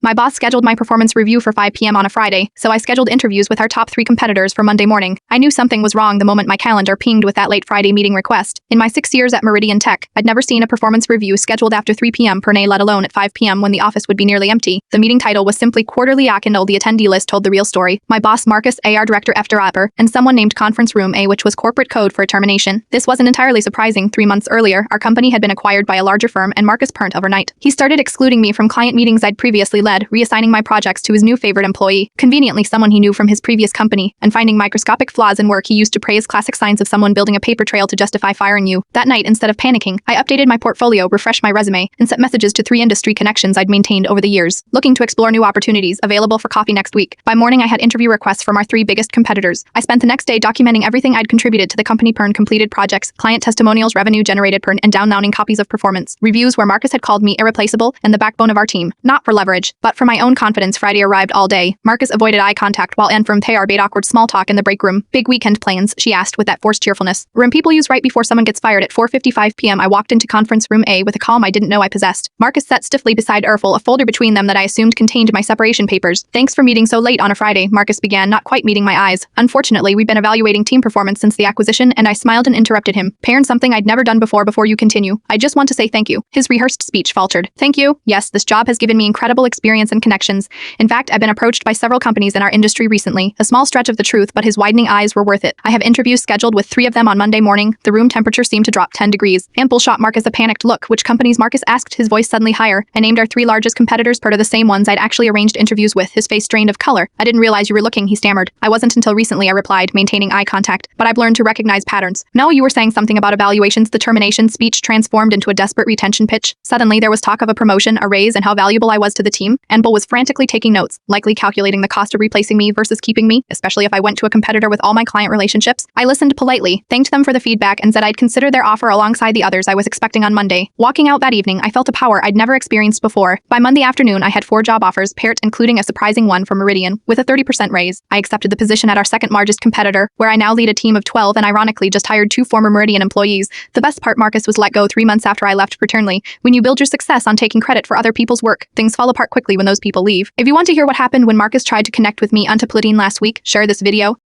My boss scheduled my performance review for 5 p.m. on a Friday, so I scheduled interviews with our top 3 competitors for Monday morning. I knew something was wrong the moment my calendar pinged with that late Friday meeting request. In my 6 years at Meridian Tech, I'd never seen a performance review scheduled after 3 p.m. per nay, let alone at 5 p.m. when the office would be nearly empty. The meeting title was simply Quarterly Akindle. The attendee list told the real story. My boss Marcus, AR Director Efter Upper, and someone named Conference Room A, which was corporate code for termination. This wasn't entirely surprising. 3 months earlier, our company had been acquired by a larger firm and Marcus burnt overnight. He started excluding me from client meetings I'd previously led, reassigning my projects to his new favorite employee, conveniently someone he knew from his previous company, and finding microscopic flaws in work he used to praise, classic signs of someone building a paper trail to justify firing you. That night, instead of panicking, I updated my portfolio, refreshed my resume, and sent messages to 3 industry connections I'd maintained over the years, looking to explore new opportunities. Available for coffee next week. By morning, I had interview requests from our 3 biggest competitors. I spent the next day documenting everything I'd contributed to the company: completed projects, client testimonials, revenue generated and downloading copies of performance reviews where Marcus had called me irreplaceable and the backbone of our team. Not for leverage, but for my own confidence. Friday arrived all day. Marcus avoided eye contact while Anne from Tayar bade awkward small talk in the break room. Big weekend plans, she asked with that forced cheerfulness. Room people use right before someone gets fired. At 4:55 p.m. I walked into Conference Room A with a calm I didn't know I possessed. Marcus sat stiffly beside Erfel, a folder between them that I assumed contained my separation papers. Thanks for meeting so late on a Friday, Marcus began, not quite meeting my eyes. Unfortunately, we've been evaluating team performance since the acquisition, and I smiled and interrupted him. Parent, something I'd never done before you continue. I just want to say thank you. His rehearsed speech faltered. Thank you? Yes, this job has given me incredible experience and connections. In fact, I've been approached by several companies in our industry recently. A small stretch of the truth, but his widening eyes were worth it. I have interviews scheduled with 3 of them on Monday morning. The room temperature seemed to drop 10 degrees. Ample shot Marcus a panicked look. Which companies? Marcus asked, his voice suddenly higher. I named our 3 largest competitors, part of the same ones I'd actually arranged interviews with. His face drained of color. I didn't realize you were looking, he stammered. I wasn't until recently, I replied, maintaining eye contact. But I've learned to recognize patterns. No, you were saying something about evaluations. The termination speech transformed into a desperate retention pitch. Suddenly, there was talk of a promotion, a raise, and how valuable I was to the team. Anbel was frantically taking notes, likely calculating the cost of replacing me versus keeping me, especially if I went to a competitor with all my client relationships. I listened politely, thanked them for the feedback, and said I'd consider their offer alongside the others I was expecting on Monday. Walking out that evening, I felt a power I'd never experienced before. By Monday afternoon, I had 4 job offers, paired, including a surprising one from Meridian, with a 30% raise. I accepted the position at our second largest competitor, where I now lead a team of 12 and ironically just hired 2 former Meridian employees. The best part, Marcus was let go 3 months after I left paternally. When you build your success on taking credit for other people's work, things fall apart quickly when those people leave. If you want to hear what happened when Marcus tried to connect with me on Platoon last week, share this video.